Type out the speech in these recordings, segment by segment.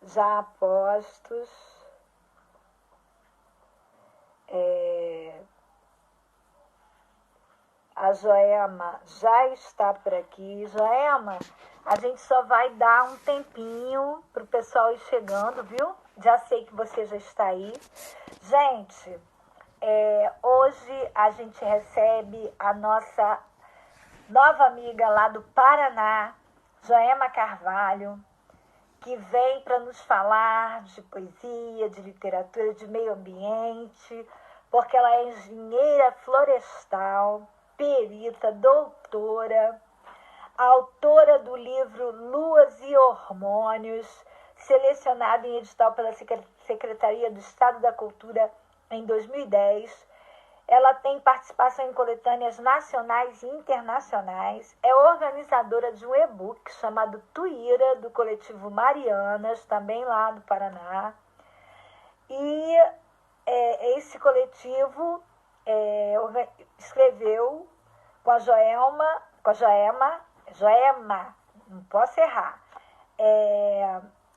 já postos. A Joema já está por aqui. Joema, a gente só vai dar um tempinho para o pessoal ir chegando, viu? Já sei que você já está aí. Gente, hoje a gente recebe a nossa nova amiga lá do Paraná, Joema Carvalho, que vem para nos falar de poesia, de literatura, de meio ambiente, porque ela é engenheira florestal, perita, doutora, autora do livro Luas e Hormônios, selecionado em edital pela Secretaria do Estado da Cultura em 2010. Ela tem participação em coletâneas nacionais e internacionais. É organizadora de um e-book chamado Tuíra, do coletivo Marianas, também lá do Paraná. E esse coletivo escreveu com a Joema, não posso errar,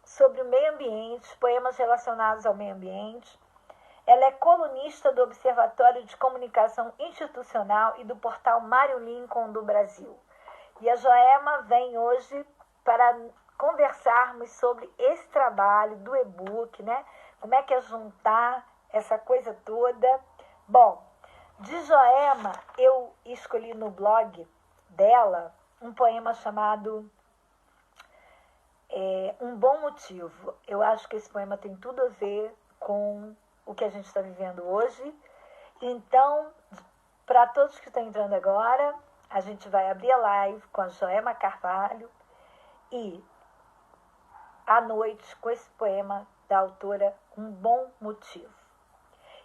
sobre o meio ambiente, poemas relacionados ao meio ambiente. Ela é colunista do Observatório de Comunicação Institucional e do portal Mário Lincoln do Brasil. E a Joema vem hoje para conversarmos sobre esse trabalho do e-book, né? Como é que é juntar essa coisa toda. Bom, de Joema, eu escolhi no blog dela um poema chamado Um Bom Motivo. Eu acho que esse poema tem tudo a ver com o que a gente está vivendo hoje. Então, para todos que estão entrando agora, a gente vai abrir a live com a Joema Carvalho e à noite com esse poema da autora Um Bom Motivo.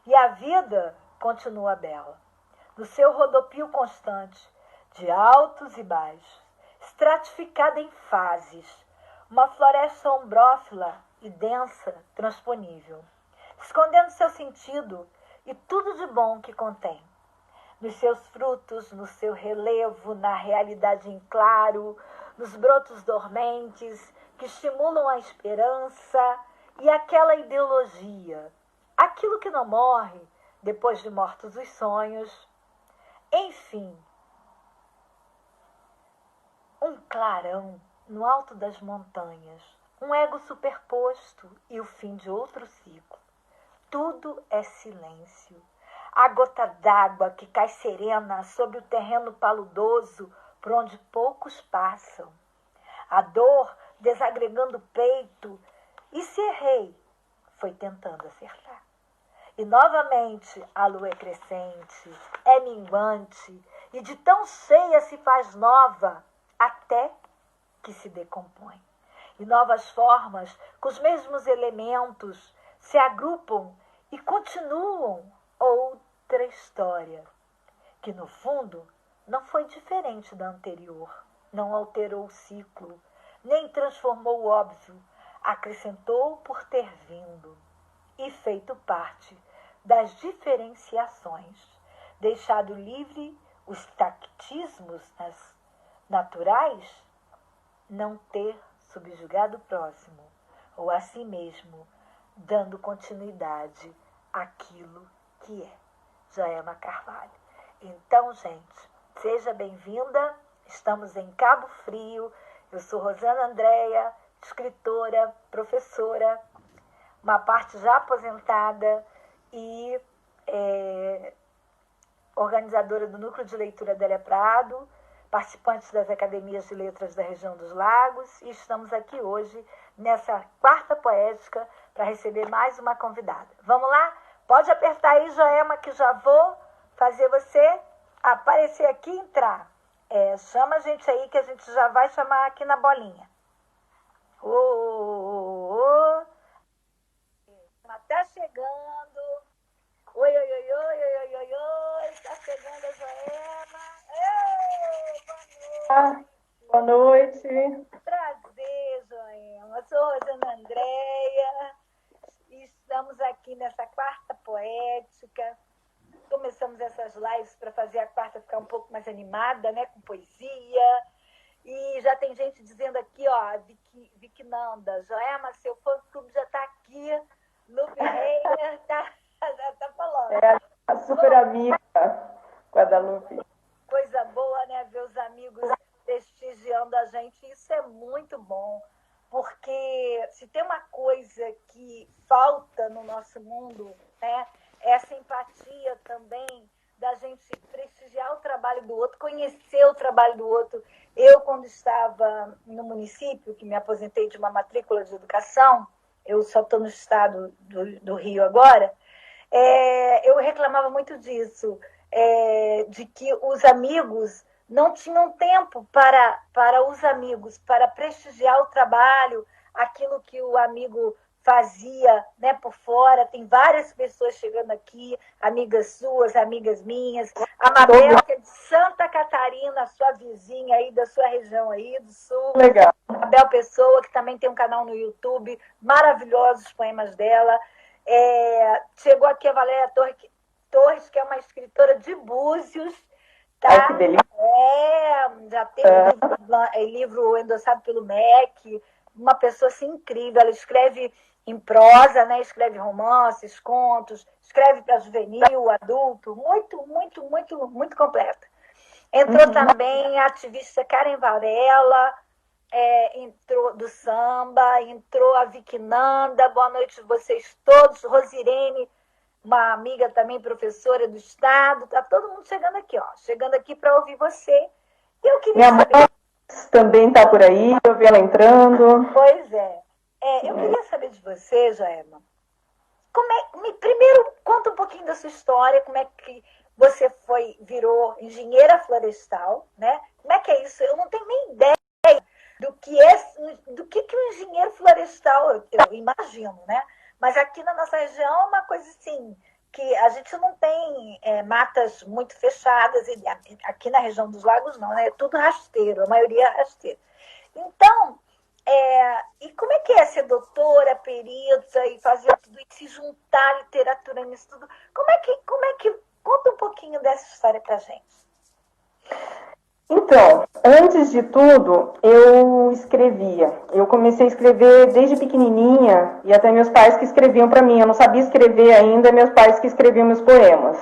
E a vida continua bela, no seu rodopio constante, de altos e baixos, estratificada em fases, uma floresta ombrófila e densa, transponível, escondendo seu sentido e tudo de bom que contém. Nos seus frutos, no seu relevo, na realidade em claro, nos brotos dormentes que estimulam a esperança e aquela ideologia, aquilo que não morre depois de mortos os sonhos. Enfim, um clarão no alto das montanhas, um ego superposto e o fim de outro ciclo. Tudo é silêncio. A gota d'água que cai serena sobre o terreno paludoso por onde poucos passam. A dor desagregando o peito. E se errei, foi tentando acertar. E novamente a lua é crescente, é minguante, e de tão cheia se faz nova, até que se decompõe. E novas formas, com os mesmos elementos, se agrupam e continuam outra história, que no fundo não foi diferente da anterior, não alterou o ciclo, nem transformou o óbvio, acrescentou por ter vindo e feito parte das diferenciações, deixado livre os tactismos naturais, não ter subjugado o próximo, ou a si mesmo, dando continuidade àquilo que é. Joema Carvalho. Então, gente, seja bem-vinda. Estamos em Cabo Frio. Eu sou Rosana Andréia, escritora, professora, uma parte já aposentada e organizadora do Núcleo de Leitura Adélia Prado, participantes das Academias de Letras da região dos Lagos, e estamos aqui hoje nessa quarta poética para receber mais uma convidada. Vamos lá? Pode apertar aí, Joema, que já vou fazer você aparecer aqui e entrar. Chama a gente aí que a gente já vai chamar aqui na bolinha. Tá chegando. Oi, oi, oi, oi, oi, oi, oi, oi. Tá chegando a Joema. Boa noite. Prazer, Joema. Eu sou Rosana Andréia. Estamos aqui nessa quarta poética. Começamos essas lives para fazer a quarta ficar um pouco mais animada, né? Com poesia. E já tem gente gente dizendo aqui, ó, Vicky Nanda, Joelma, seu fã-clube já está aqui, Lupe Reiner já tá falando. É a super amiga Guadalupe. Coisa boa, né? Ver os amigos prestigiando a gente, isso é muito bom. Porque se tem uma coisa que falta no nosso mundo, né, é essa empatia também da gente prestigiar o trabalho do outro, conhecer o trabalho do outro. Eu, quando estava no município, que me aposentei de uma matrícula de educação, eu só estou no estado do Rio agora, eu reclamava muito disso, de que os amigos não tinham tempo para os amigos, para prestigiar o trabalho, aquilo que o amigo fazia, né, por fora. Tem várias pessoas chegando aqui, amigas suas, amigas minhas. A Mabel, que é de Santa Catarina, sua vizinha aí, da sua região aí, do sul. Legal. Mabel Pessoa, que também tem um canal no YouTube, maravilhosos os poemas dela. Chegou aqui a Valéria Torres, que é uma escritora de Búzios. Tá? Ai, que delícia. Já tem um livro endossado pelo MEC, uma pessoa assim incrível. Ela escreve em prosa, né? Escreve romances, contos, escreve para juvenil, adulto, muito completa. Entrou também a ativista Karen Varela, entrou do samba, entrou a Vicky Nanda, boa noite a vocês todos, Rosirene, uma amiga também, professora do estado, tá todo mundo chegando aqui, ó, chegando aqui para ouvir você. Eu queria Minha saber... mãe também está por aí, eu vi ela entrando. Pois eu queria saber de você, Joelma, primeiro conta um pouquinho da sua história, como é que você virou engenheira florestal, né? Como é que é isso? Eu não tenho nem ideia do que um engenheiro florestal, eu imagino, né? Mas aqui na nossa região é uma coisa assim, que a gente não tem matas muito fechadas, e aqui na região dos lagos não, né? É tudo rasteiro, a maioria é rasteiro. Então, e como é que é ser doutora, perita, e fazer tudo isso, se juntar a literatura nisso tudo? Como é que conta um pouquinho dessa história pra gente. Então, antes de tudo, eu escrevia. Eu comecei a escrever desde pequenininha, e até meus pais que escreviam para mim. Eu não sabia escrever ainda, meus pais que escreviam meus poemas.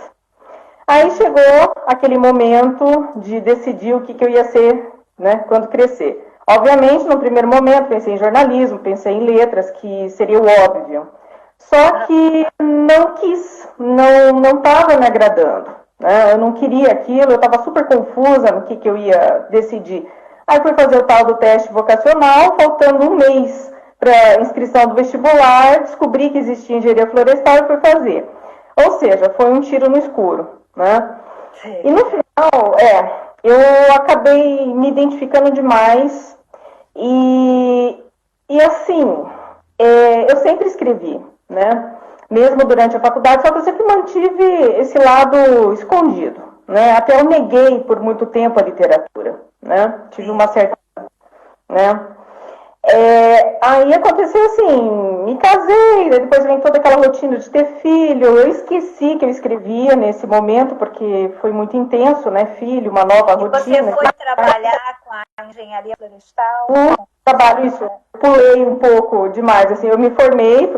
Aí chegou aquele momento de decidir o que eu ia ser, né, quando crescer. Obviamente, no primeiro momento, pensei em jornalismo, pensei em letras, que seria o óbvio. Só que não quis, não estava me agradando. Eu não queria aquilo, eu estava super confusa no que eu ia decidir. Aí fui fazer o tal do teste vocacional, faltando um mês para a inscrição do vestibular, descobri que existia engenharia florestal e fui fazer. Ou seja, foi um tiro no escuro, né? E no final, eu acabei me identificando demais e assim, eu sempre escrevi, né? Mesmo durante a faculdade, só que eu sempre mantive esse lado escondido, né? Até eu neguei por muito tempo a literatura, né? Tive uma certa... né? Aí aconteceu assim, me casei, depois vem toda aquela rotina de ter filho, eu esqueci que eu escrevia nesse momento, porque foi muito intenso, né? Filho, uma nova rotina. Você foi trabalhar com a engenharia florestal? Trabalho isso, pulei um pouco demais, assim, eu me formei,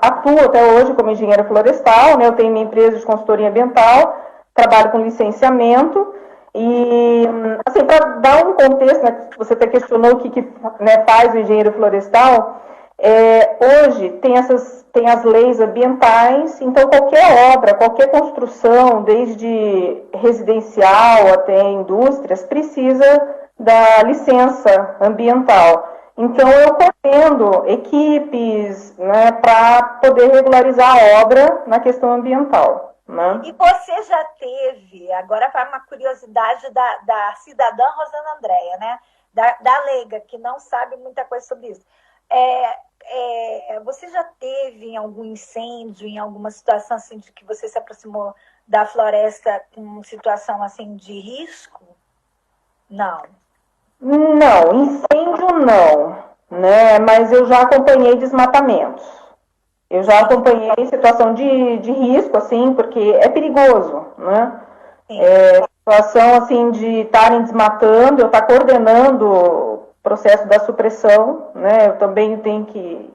atuo até hoje como engenheira florestal, né, eu tenho minha empresa de consultoria ambiental, trabalho com licenciamento, e, assim, para dar um contexto, né, você até questionou o que né, faz o engenheiro florestal, hoje tem as leis ambientais, então qualquer obra, qualquer construção, desde residencial até indústrias, precisa da licença ambiental. Então, eu coordeno equipes, né, para poder regularizar a obra na questão ambiental. Né? E você já teve, agora vai uma curiosidade da cidadã Rosana Andréia, né? Da leiga, que não sabe muita coisa sobre isso. Você já teve em algum incêndio, em alguma situação assim, de que você se aproximou da floresta com situação assim de risco? Não. Não, incêndio não, né? Mas eu já acompanhei desmatamentos. Eu já acompanhei situação de risco, assim, porque é perigoso, né? Situação, assim, de estarem desmatando, eu estar coordenando processo da supressão, né? Eu também tenho que...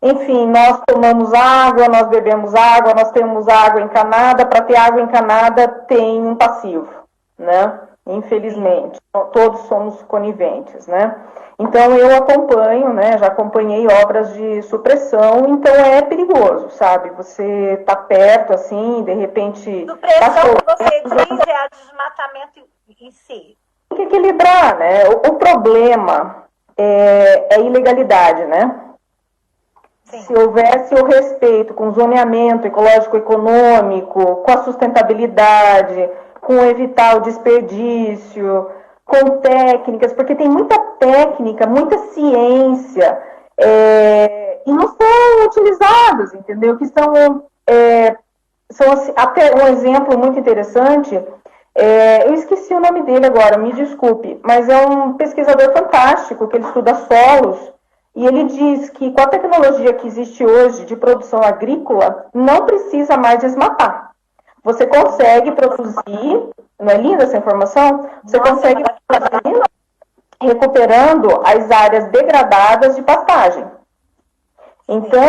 Enfim, nós tomamos água, nós bebemos água, nós temos água encanada. Para ter água encanada, tem um passivo, né? Infelizmente, todos somos coniventes, né? Então, eu acompanho, né? Já acompanhei obras de supressão, então é perigoso, sabe? Você tá perto, assim, de repente... Supressão, que você diz, é a desmatamento em si. Tem que equilibrar, né? O problema é a ilegalidade, né? Sim. Se houvesse o respeito com o zoneamento ecológico-econômico, com a sustentabilidade, com evitar o desperdício, com técnicas, porque tem muita técnica, muita ciência, e não são utilizadas, entendeu? Que são assim, até um exemplo muito interessante, eu esqueci o nome dele agora, me desculpe, mas é um pesquisador fantástico, que ele estuda solos, e ele diz que com a tecnologia que existe hoje de produção agrícola, não precisa mais desmatar. Você consegue produzir, não é linda essa informação? Você consegue produzir recuperando as áreas degradadas de pastagem. Então,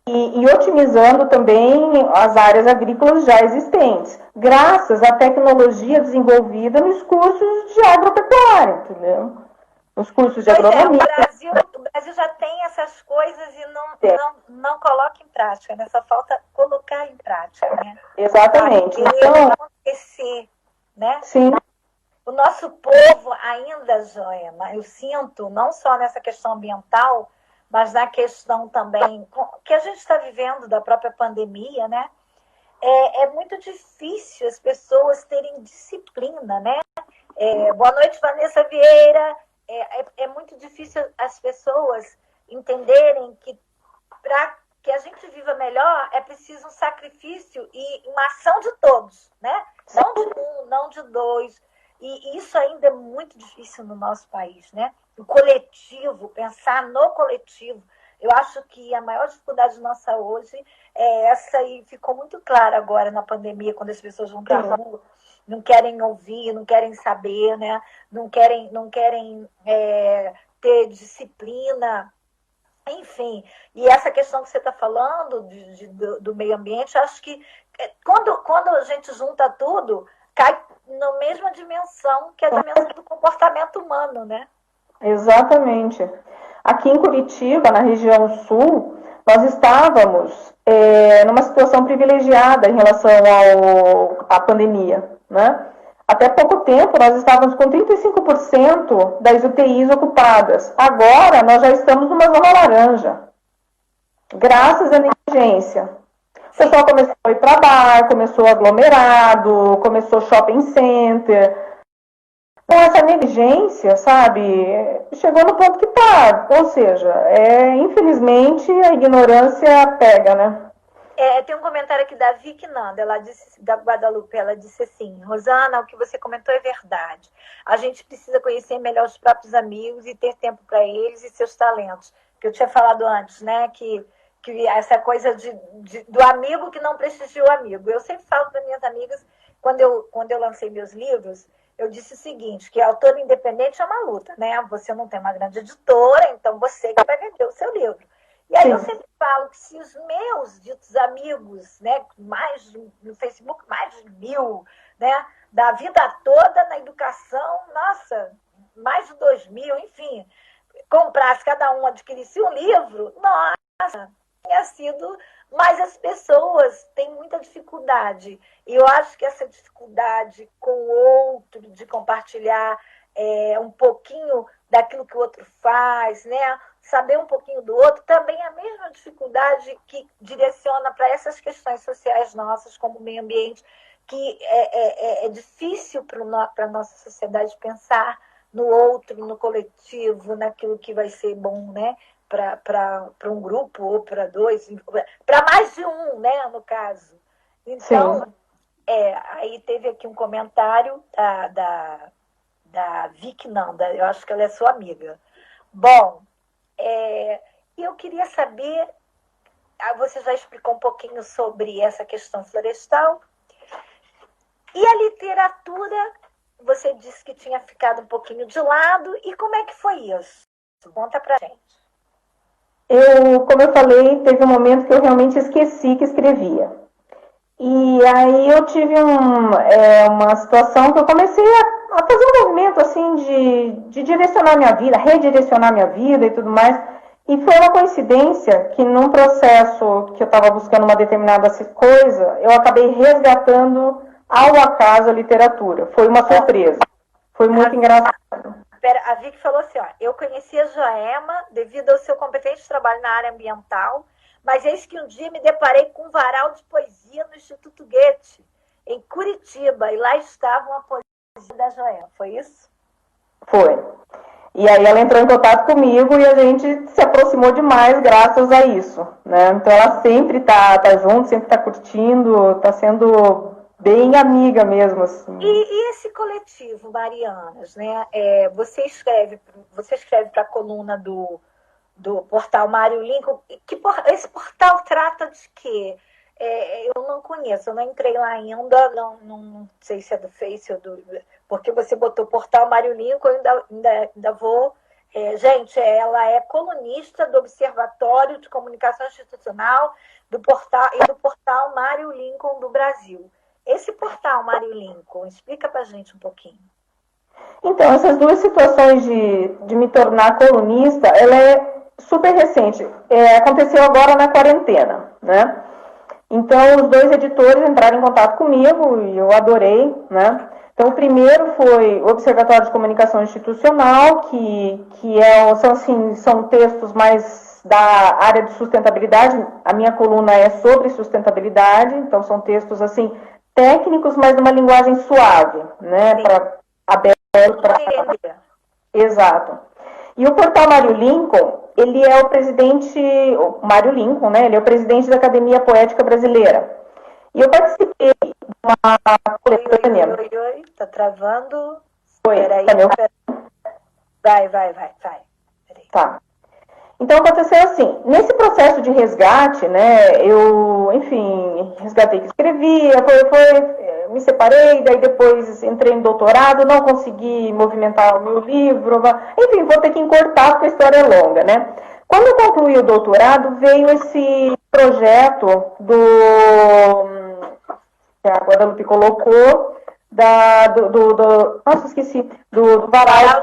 e otimizando também as áreas agrícolas já existentes, graças à tecnologia desenvolvida nos cursos de agropecuária, entendeu? Os cursos de agronomia. O Brasil já tem essas coisas e não coloca em prática, né? Só falta colocar em prática, né? Exatamente. Então, acontecer, né? Sim. O nosso povo ainda, Joema, eu sinto, não só nessa questão ambiental, mas na questão também que a gente está vivendo da própria pandemia, né? É muito difícil as pessoas terem disciplina, né? Boa noite, Vanessa Vieira. É muito difícil as pessoas entenderem que para que a gente viva melhor é preciso um sacrifício e uma ação de todos, né? Não de um, não de dois. E isso ainda é muito difícil no nosso país, né? O coletivo, pensar no coletivo. Eu acho que a maior dificuldade nossa hoje é essa, e ficou muito clara agora na pandemia, quando as pessoas vão para a rua, não querem ouvir, não querem saber, né? Não querem ter disciplina, enfim. E essa questão que você está falando do meio ambiente, acho que quando a gente junta tudo, cai na mesma dimensão que a dimensão do comportamento humano, né? Exatamente. Aqui em Curitiba, na região sul, nós estávamos numa situação privilegiada em relação à pandemia, né? Até pouco tempo, nós estávamos com 35% das UTIs ocupadas. Agora, nós já estamos numa zona laranja, graças à negligência. O pessoal começou a ir para bar, começou aglomerado, começou shopping center. Com essa negligência, sabe, chegou no ponto que tá. Ou seja, infelizmente a ignorância pega, né? Tem um comentário aqui da Vicky Nanda, ela disse, da Guadalupe, ela disse assim: Rosana, o que você comentou é verdade. A gente precisa conhecer melhor os próprios amigos e ter tempo para eles e seus talentos. Que eu tinha falado antes, né? Que essa coisa do amigo que não prestigia o amigo. Eu sempre falo para minhas amigas, quando eu lancei meus livros, eu disse o seguinte, que autor independente é uma luta, né? Você não tem uma grande editora, então você que vai vender o seu livro. E aí eu sempre falo que se os meus ditos amigos, né, no Facebook, mais de 1000, né, da vida toda na educação, nossa, mais de 2000, enfim, comprasse, cada um adquirisse um livro, nossa, tinha sido... Mas as pessoas têm muita dificuldade. E eu acho que essa dificuldade com o outro, de compartilhar um pouquinho daquilo que o outro faz, né? Saber um pouquinho do outro, também é a mesma dificuldade que direciona para essas questões sociais nossas, como o meio ambiente, que é difícil para a nossa sociedade pensar no outro, no coletivo, naquilo que vai ser bom, né? Para um grupo ou para dois, para mais de um, né, no caso. Então, aí teve aqui um comentário da Vicky Nanda, eu acho que ela é sua amiga. Bom, eu queria saber, você já explicou um pouquinho sobre essa questão florestal, e a literatura você disse que tinha ficado um pouquinho de lado. E como é que foi isso? Conta pra gente. Como eu falei, teve um momento que eu realmente esqueci que escrevia. E aí eu tive uma situação que eu comecei a fazer um movimento assim de direcionar minha vida, redirecionar minha vida e tudo mais. E foi uma coincidência que num processo que eu estava buscando uma determinada coisa, eu acabei resgatando ao acaso a literatura. Foi uma surpresa. Foi muito engraçado. A Vicky falou assim, ó, eu conheci a Joema devido ao seu competente trabalho na área ambiental, mas eis que um dia me deparei com um varal de poesia no Instituto Goethe, em Curitiba, e lá estava uma poesia da Joema. Foi isso? Foi. E aí ela entrou em contato comigo e a gente se aproximou demais graças a isso, né? Então ela sempre tá junto, sempre tá curtindo, tá sendo bem amiga mesmo, assim. E esse coletivo, Marianas, né? Você escreve para a coluna do portal Mário Lincoln. Esse portal trata de quê? Eu não conheço, eu não entrei lá ainda, não sei se é do Face ou porque você botou portal Mário Lincoln, eu ainda vou. Gente, ela é colunista do Observatório de Comunicação Institucional do portal Mário Lincoln do Brasil. Esse portal Mário Lincoln, explica pra gente um pouquinho. Então, essas duas situações de me tornar colunista, ela é super recente. Aconteceu agora na quarentena, né? Então, os dois editores entraram em contato comigo e eu adorei, né? Então, o primeiro foi o Observatório de Comunicação Institucional, são textos mais da área de sustentabilidade. A minha coluna é sobre sustentabilidade, então são textos assim técnicos, mas numa linguagem suave, né? Exato. E o portal Mário Lincoln, ele é o presidente, Mário Lincoln, né? Ele é o presidente da Academia Poética Brasileira. E eu participei de uma coletânea. Oi, tá travando. Peraí. Vai. Peraí. Tá. Então aconteceu assim, nesse processo de resgate, né, eu, enfim, resgatei que escrevia, me separei, daí depois entrei em doutorado, não consegui movimentar o meu livro, enfim, vou ter que encurtar porque a história é longa, né. Quando eu concluí o doutorado, veio esse projeto que a Guadalupe colocou, nossa, esqueci, do varal,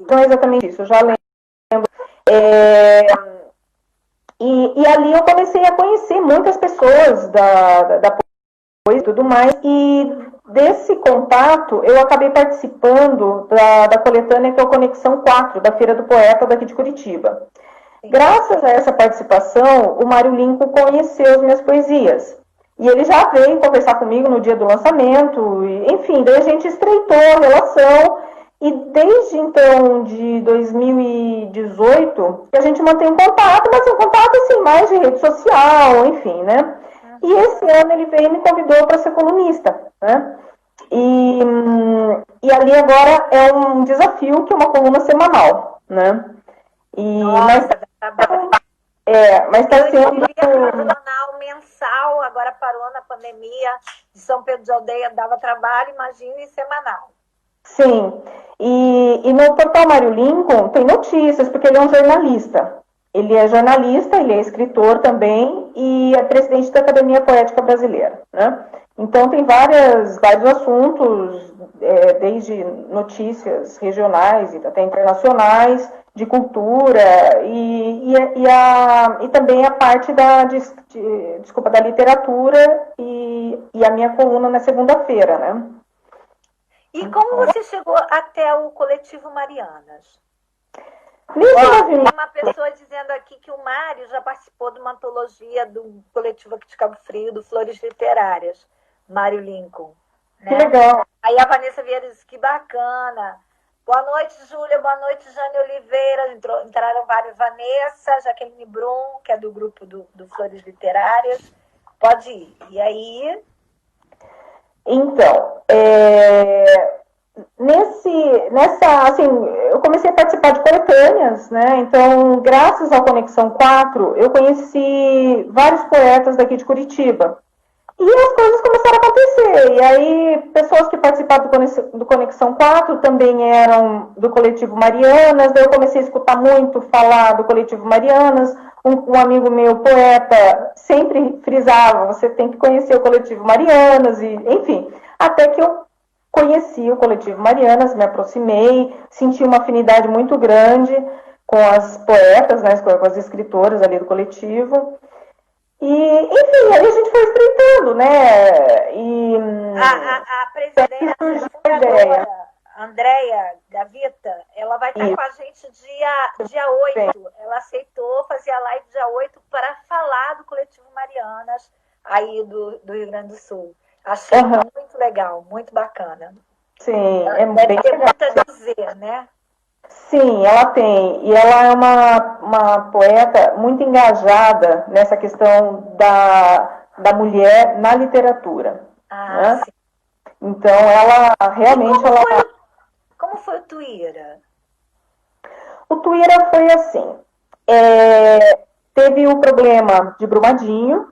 não é exatamente isso, eu já lembro. E ali eu comecei a conhecer muitas pessoas da poesia e tudo mais, e desse contato eu acabei participando da coletânea que é o Conexão 4, da Feira do Poeta daqui de Curitiba. Graças a essa participação, o Mário Lincoln conheceu as minhas poesias. E ele já veio conversar comigo no dia do lançamento, enfim, daí a gente estreitou a relação. E desde então, de 2018, a gente mantém um contato, mas um contato assim, mais de rede social, enfim, né? E esse ano ele veio e me convidou para ser colunista, né? E ali agora é um desafio que é uma coluna semanal, né? Mas está sendo... jornal mensal, agora parou na pandemia, de São Pedro de Aldeia dava trabalho, imagine semanal. Sim, e no portal Mário Lincoln tem notícias, porque ele é um jornalista. Ele é jornalista, ele é escritor também e é presidente da Academia Poética Brasileira, né? Então tem vários assuntos, desde notícias regionais e até internacionais, de cultura e também a parte da literatura e a minha coluna na segunda-feira, né? E como você chegou até o coletivo Marianas? Tem uma pessoa dizendo aqui que o Mário já participou de uma antologia do coletivo aqui de Cabo Frio, do Flores Literárias, Mário Lincoln. Né? Que legal. Aí a Vanessa Vieira disse, que bacana. Boa noite, Júlia. Boa noite, Jane Oliveira. Entraram várias. Vanessa, Jaqueline Brum, que é do grupo do Flores Literárias. Pode ir. E aí... Então, eu comecei a participar de coletâneas, né? Então, graças ao Conexão 4, eu conheci vários poetas daqui de Curitiba. E as coisas começaram a acontecer. E aí, pessoas que participaram do Conexão 4 também eram do Coletivo Marianas. Daí eu comecei a escutar muito falar do Coletivo Marianas. Um amigo meu, poeta, sempre frisava: você tem que conhecer o Coletivo Marianas. E, enfim, até que eu conheci o Coletivo Marianas, me aproximei, senti uma afinidade muito grande com as poetas, né, com as escritoras ali do coletivo. E, enfim, aí a gente foi estreitando, né? E A presidente fundadora, Andréia Gavita, ela vai estar com a gente dia 8. Ela aceitou fazer a live dia 8 para falar do Coletivo Marianas, aí do Rio Grande do Sul. Achei muito legal, muito bacana. Sim, é bem ter legal. Muito a dizer, né? Sim, ela tem. E ela é uma poeta muito engajada nessa questão da mulher na literatura. Né? Sim. Então, ela realmente... Como foi o Tuíra? O Tuíra foi assim. Teve o problema de Brumadinho.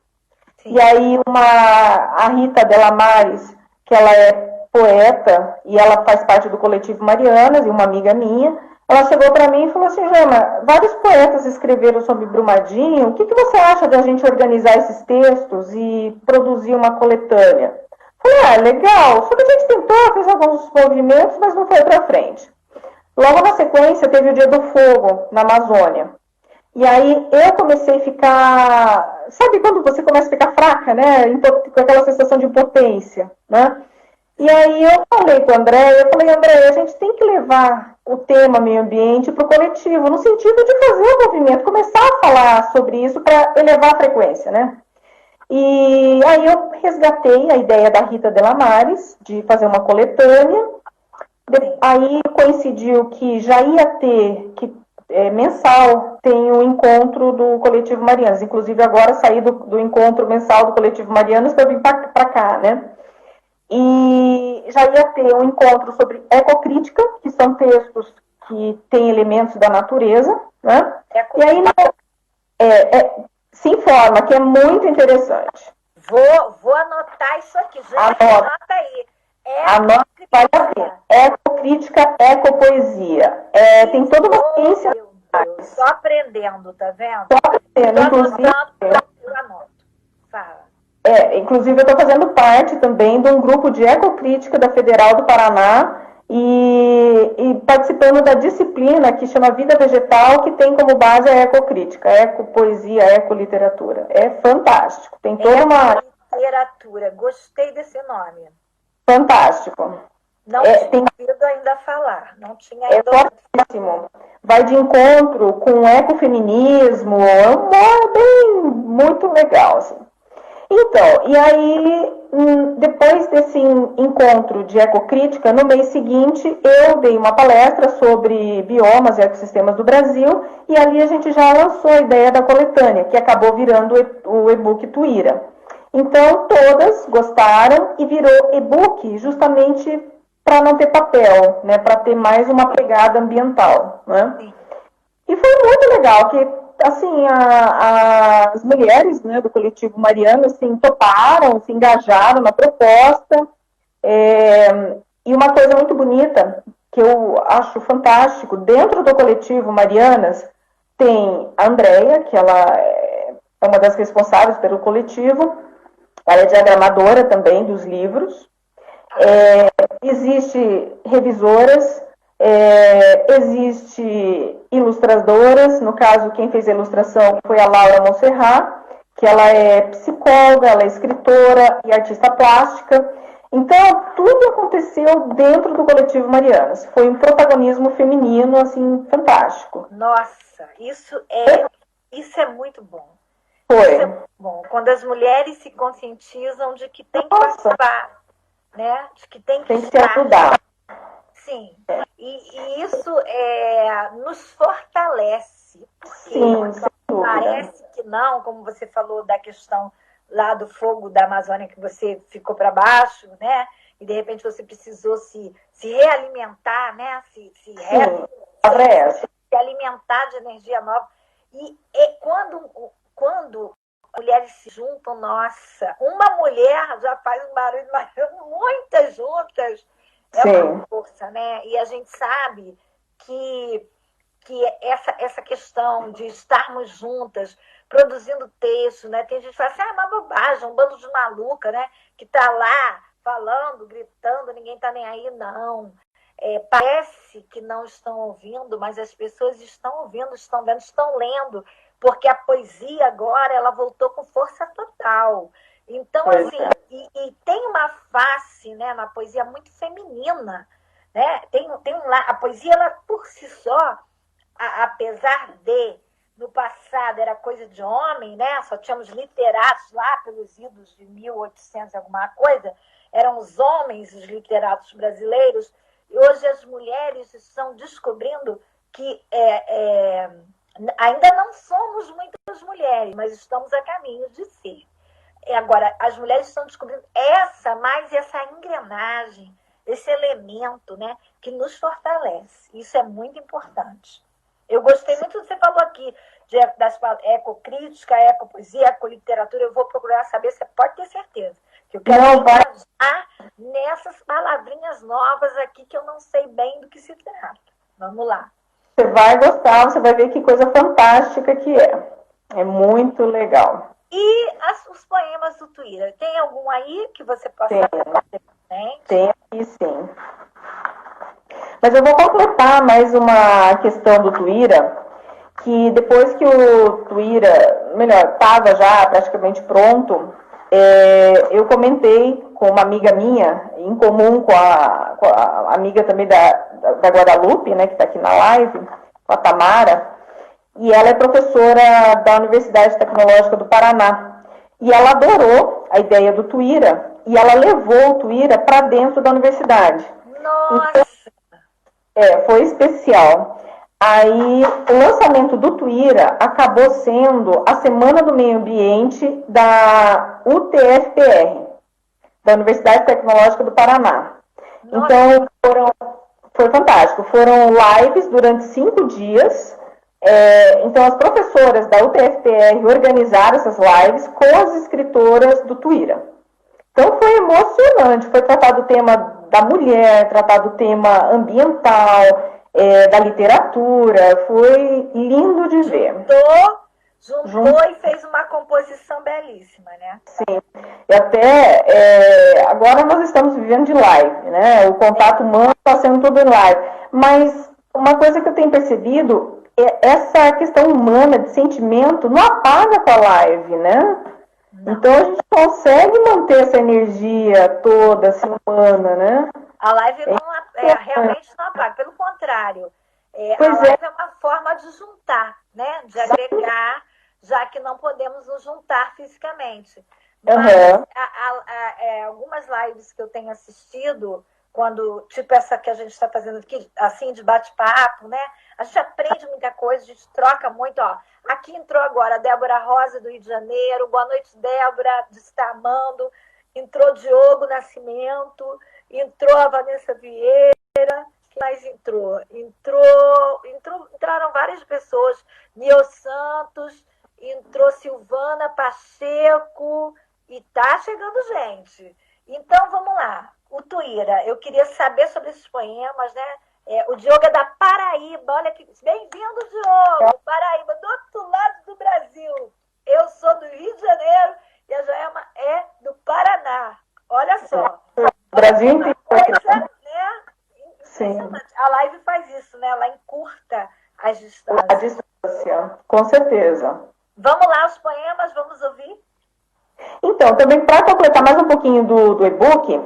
Sim. E aí a Rita Delamares, que ela é poeta e ela faz parte do Coletivo Marianas, e uma amiga minha, ela chegou para mim e falou assim: Jama, vários poetas escreveram sobre Brumadinho, o que você acha da gente organizar esses textos e produzir uma coletânea? Falei: legal, só que a gente tentou, fez alguns movimentos, mas não foi para frente. Logo na sequência teve o Dia do Fogo na Amazônia. E aí eu comecei a ficar... Sabe quando você começa a ficar fraca, né? Com aquela sensação de impotência, né? E aí eu falei com o André, André, a gente tem que levar o tema meio ambiente para o coletivo, no sentido de fazer o movimento, começar a falar sobre isso para elevar a frequência, né? E aí eu resgatei a ideia da Rita Delamares de fazer uma coletânea. Aí coincidiu que já ia ter, mensal, tem o encontro do Coletivo Marianas. Inclusive agora saí do encontro mensal do Coletivo Marianas para vir para cá, né? E já ia ter um encontro sobre ecocrítica, que são textos que têm elementos da natureza, né? E aí se informa, que é muito interessante. Vou anotar isso aqui, gente, anota aí. Anota, vale a pena. Ecocrítica, ecopoesia. Tem toda uma ciência. Só aprendendo, tá vendo? Só aprendendo, inclusive. Eu anoto. Fala. Inclusive, eu estou fazendo parte também de um grupo de ecocrítica da Federal do Paraná e participando da disciplina que chama Vida Vegetal, que tem como base a ecocrítica, ecopoesia, ecoliteratura. É fantástico. Tem toda uma... Literatura, gostei desse nome. Fantástico. Não tinha ouvido ainda falar. Não tinha ainda fortíssimo. Vai de encontro com o ecofeminismo, muito legal, assim. Então, e aí, depois desse encontro de ecocrítica, no mês seguinte, eu dei uma palestra sobre biomas e ecossistemas do Brasil, e ali a gente já lançou a ideia da coletânea, que acabou virando o e-book Tuíra. Então, todas gostaram e virou e-book justamente para não ter papel, né, para ter mais uma pegada ambiental, né? Sim. E foi muito legal, que assim, as mulheres, né, do Coletivo Mariano, assim, toparam, se engajaram na proposta. E uma coisa muito bonita, que eu acho fantástico, dentro do Coletivo Marianas, tem a Andréia, que ela é uma das responsáveis pelo coletivo, ela é diagramadora também dos livros. Existe revisoras, existe ilustradoras, no caso quem fez a ilustração foi a Laura Monserrat, que ela é psicóloga, ela é escritora e artista plástica. Então, tudo aconteceu dentro do Coletivo Marianas. Foi um protagonismo feminino, assim, fantástico. Nossa, isso é muito bom. Foi. Isso é muito bom. Quando as mulheres se conscientizam de que tem que participar, né? De que tem que se ajudar. Sim. E isso nos fortalece. Porque parece que não, como você falou da questão lá do fogo da Amazônia, que você ficou para baixo, né? E de repente você precisou se realimentar, né? Se alimentar de energia nova. E quando mulheres se juntam, nossa, uma mulher já faz um barulho, mas muitas juntas é uma força, né? E a gente sabe que essa questão de estarmos juntas, produzindo texto, né? Tem gente que fala assim, é uma bobagem, um bando de maluca, né? Que tá lá falando, gritando, ninguém tá nem aí, não. Parece que não estão ouvindo, mas as pessoas estão ouvindo, estão vendo, estão lendo, porque a poesia agora, ela voltou com força total. Então, assim, e tem uma face, né, na poesia muito feminina, né? A poesia, ela por si só, apesar de, no passado, era coisa de homem, né? Só tínhamos literatos lá pelos idos de 1800 alguma coisa, eram os homens, os literatos brasileiros, e hoje as mulheres estão descobrindo que ainda não somos muitas mulheres, mas estamos a caminho de ser. Agora, as mulheres estão descobrindo essa engrenagem, esse elemento, né, que nos fortalece. Isso é muito importante. Eu gostei muito do que você falou aqui, das ecocrítica, ecopoesia, ecoliteratura. Eu vou procurar saber, você pode ter certeza. Que eu quero viajar nessas palavrinhas novas aqui que eu não sei bem do que se trata. Vamos lá. Você vai gostar, você vai ver que coisa fantástica que é. É muito legal. E os poemas do Tuíra? Tem algum aí que você possa fazer? Tem aqui, sim. Mas eu vou completar mais uma questão do Tuíra, que depois que o Tuíra, estava já praticamente pronto, eu comentei com uma amiga minha, em comum com a amiga também da Guadalupe, né, que está aqui na live, com a Tamara, e ela é professora da Universidade Tecnológica do Paraná. E ela adorou a ideia do Tuíra, e ela levou o Tuíra para dentro da universidade. Nossa! Então, foi especial. Aí, o lançamento do Tuíra acabou sendo a Semana do Meio Ambiente da UTFPR, da Universidade Tecnológica do Paraná. Nossa. Então, foi fantástico. Foram lives durante 5 dias. Então, as professoras da UTFPR organizaram essas lives com as escritoras do Tuíra. Então, foi emocionante. Foi tratado o tema da mulher, tratado o tema ambiental, da literatura. Foi lindo de ver. Juntou e fez uma composição belíssima, né? Sim. E até agora nós estamos vivendo de live, né? O contato humano está sendo tudo em live. Mas uma coisa que eu tenho percebido essa questão humana de sentimento não apaga com a live, né? Não. Então a gente consegue manter essa energia toda, assim, humana, né? A live realmente não apaga, pelo contrário. A live é uma forma de juntar, né? De agregar, já que não podemos nos juntar fisicamente. Mas algumas lives que eu tenho assistido, tipo essa que a gente está fazendo aqui, assim, de bate-papo, né? A gente aprende muita coisa, a gente troca muito, ó. Aqui entrou agora a Débora Rosa, do Rio de Janeiro. Boa noite, Débora, de Estamando. Entrou Diogo Nascimento. Entrou a Vanessa Vieira. Quem mais entrou? Entraram várias pessoas. Nio Santos. Entrou Silvana Pacheco. E tá chegando gente. Então, vamos lá. O Tuíra, eu queria saber sobre esses poemas, né? O Diogo é da Paraíba, olha que bem-vindo, Diogo, Paraíba, do outro lado do Brasil. Eu sou do Rio de Janeiro e a Joelma é do Paraná. Olha só. O Brasil inteiro. Né? Sim. A live faz isso, né? Ela encurta as distâncias. A distância, com certeza. Vamos lá, os poemas, vamos ouvir? Então, também para completar mais um pouquinho do e-book,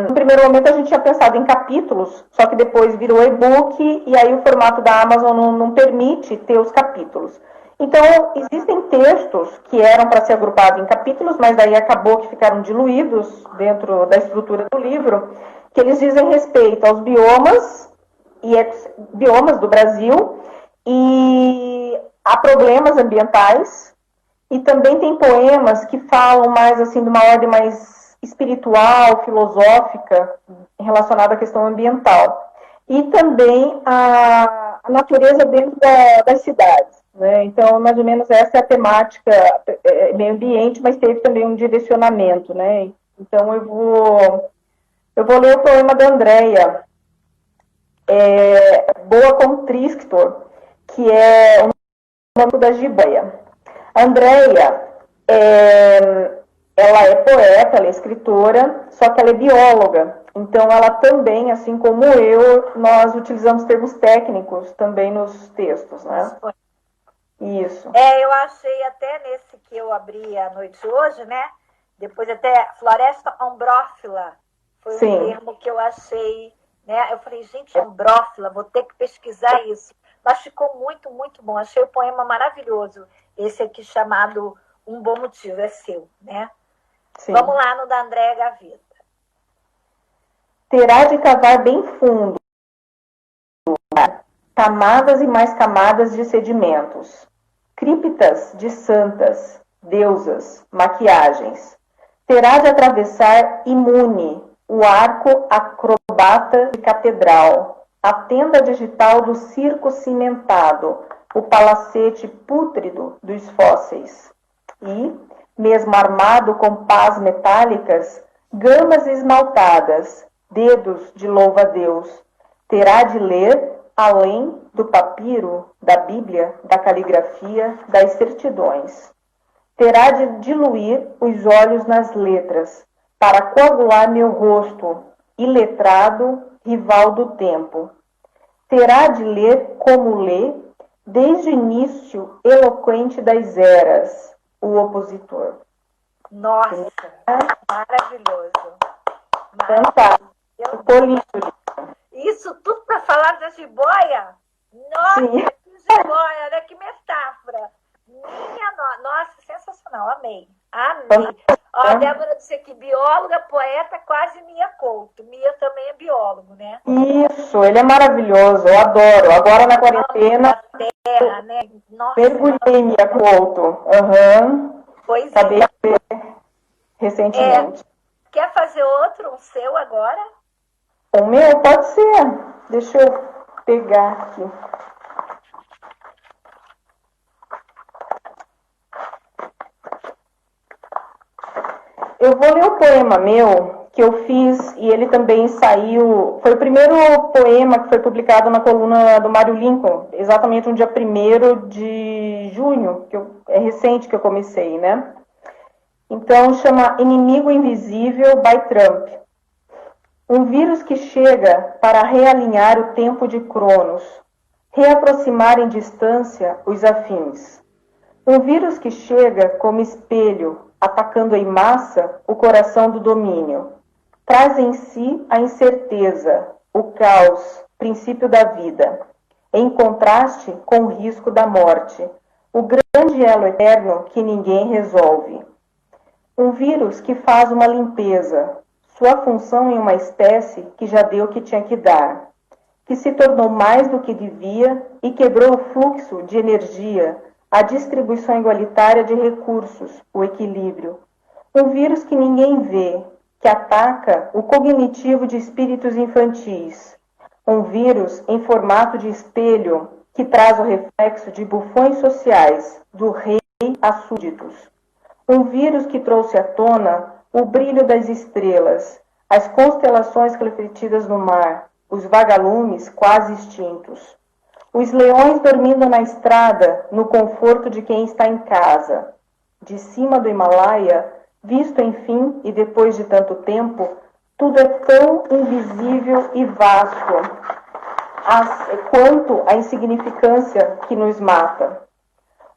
no primeiro momento a gente tinha pensado em capítulos, só que depois virou e-book e aí o formato da Amazon não permite ter os capítulos. Então, existem textos que eram para ser agrupados em capítulos, mas daí acabou que ficaram diluídos dentro da estrutura do livro, que eles dizem respeito aos biomas do Brasil e a problemas ambientais. E também tem poemas que falam mais assim de uma ordem mais espiritual, filosófica, relacionada à questão ambiental. E também a natureza dentro das cidades. né? Então, mais ou menos essa é a temática, meio ambiente, mas teve também um direcionamento, né? Então, eu vou ler o poema da Andrea, Boa Constrictor, que é o nome da jiboia. A Andrea, ela é poeta, ela é escritora, só que ela é bióloga. Então, ela também, assim como eu, nós utilizamos termos técnicos também nos textos, né? Isso. Eu achei até nesse que eu abri à noite hoje, né? Depois até floresta ombrófila foi Sim. um termo que eu achei, né? Eu falei, gente, ombrófila, vou ter que pesquisar isso. Mas ficou muito, muito bom. Achei o poema maravilhoso. Esse aqui chamado Um Bom Motivo, é seu, né? Sim. Vamos lá no da Andréa Gaveta. Terá de cavar bem fundo, camadas e mais camadas de sedimentos, criptas de santas, deusas, maquiagens. Terá de atravessar imune o arco acrobata de catedral, a tenda digital do circo cimentado, o palacete pútrido dos fósseis. E, mesmo armado com pás metálicas, gamas esmaltadas, dedos de louva-a-Deus, terá de ler, além do papiro, da Bíblia, da caligrafia, das certidões. Terá de diluir os olhos nas letras, para coagular meu rosto, iletrado, rival do tempo. Terá de ler como lê, desde o início eloquente das eras, o opositor. Nossa, maravilhoso. Fantástico. Ficou lindo. Isso tudo para falar da jiboia? Nossa, Sim. que jiboia, né? Que metáfora. Nossa, sensacional, amei. Amei. Ó, a Débora disse aqui, bióloga, poeta, quase Mia Couto. Mia também é biólogo, né? Isso, ele é maravilhoso, eu adoro. Agora na quarentena, terra, né? Nossa, mergulhei em Mia Couto. Uhum. Pois Acabei de ver recentemente. Quer fazer outro, um seu agora? O meu pode ser. Deixa eu pegar aqui. Eu vou ler o poema meu, que eu fiz, e ele também saiu... Foi o primeiro poema que foi publicado na coluna do Mário Lincoln, exatamente no dia 1º de junho, é recente que eu comecei, né? Então, chama Inimigo Invisível, by Trump. Um vírus que chega para realinhar o tempo de Cronos, reaproximar em distância os afins. Um vírus que chega como espelho, atacando em massa o coração do domínio. Traz em si a incerteza, o caos, princípio da vida, em contraste com o risco da morte, o grande elo eterno que ninguém resolve. Um vírus que faz uma limpeza, sua função em uma espécie que já deu o que tinha que dar, que se tornou mais do que devia e quebrou o fluxo de energia, a distribuição igualitária de recursos, o equilíbrio. Um vírus que ninguém vê, que ataca o cognitivo de espíritos infantis. Um vírus em formato de espelho que traz o reflexo de bufões sociais, do rei a súditos. Um vírus que trouxe à tona o brilho das estrelas, as constelações refletidas no mar, os vagalumes quase extintos. Os leões dormindo na estrada, no conforto de quem está em casa. De cima do Himalaia, visto enfim e depois de tanto tempo, tudo é tão invisível e vasto quanto a insignificância que nos mata.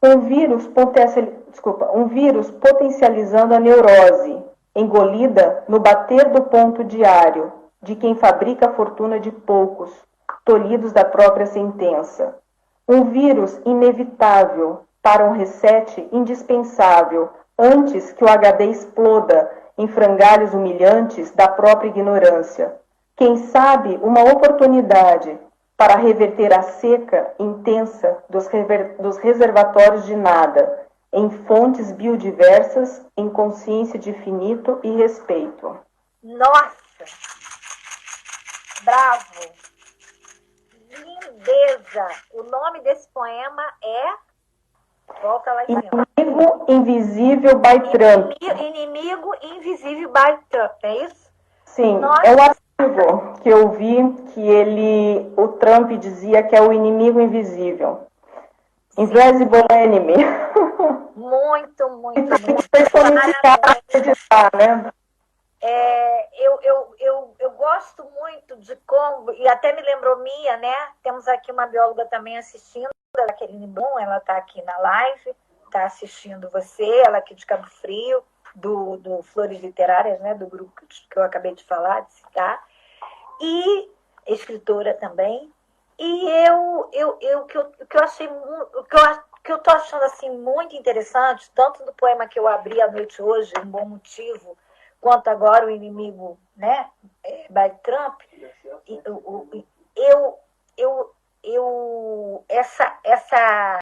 Um vírus potencializando a neurose, engolida no bater do ponto diário, de quem fabrica a fortuna de poucos, tolhidos da própria sentença. Um vírus inevitável para um reset indispensável, antes que o HD exploda em frangalhos humilhantes da própria ignorância. Quem sabe uma oportunidade para reverter a seca intensa dos reservatórios de nada, em fontes biodiversas, em consciência de finito e respeito. Nossa! Bravo! Lindeza! O nome desse poema é Volta lá em cima. Inimigo Invisível by Trump. Inimigo Invisível by Trump, é isso? Sim, é o artigo que eu vi que o Trump dizia que é o inimigo invisível. Invisible Enemy. Muito, muito, muito. Editar, né? Eu gosto muito de como, e até me lembrou Mia, né? Temos aqui uma bióloga também assistindo, a Jaqueline Boom, ela está aqui na live, está assistindo você, ela aqui de Cabo Frio, do Flores Literárias, né? Do grupo que eu acabei de falar, de citar, e escritora também. E o que eu achei, o que eu estou achando assim muito interessante, tanto do poema que eu abri à noite hoje, Um Bom Motivo, quanto agora O Inimigo, né, by Trump, essa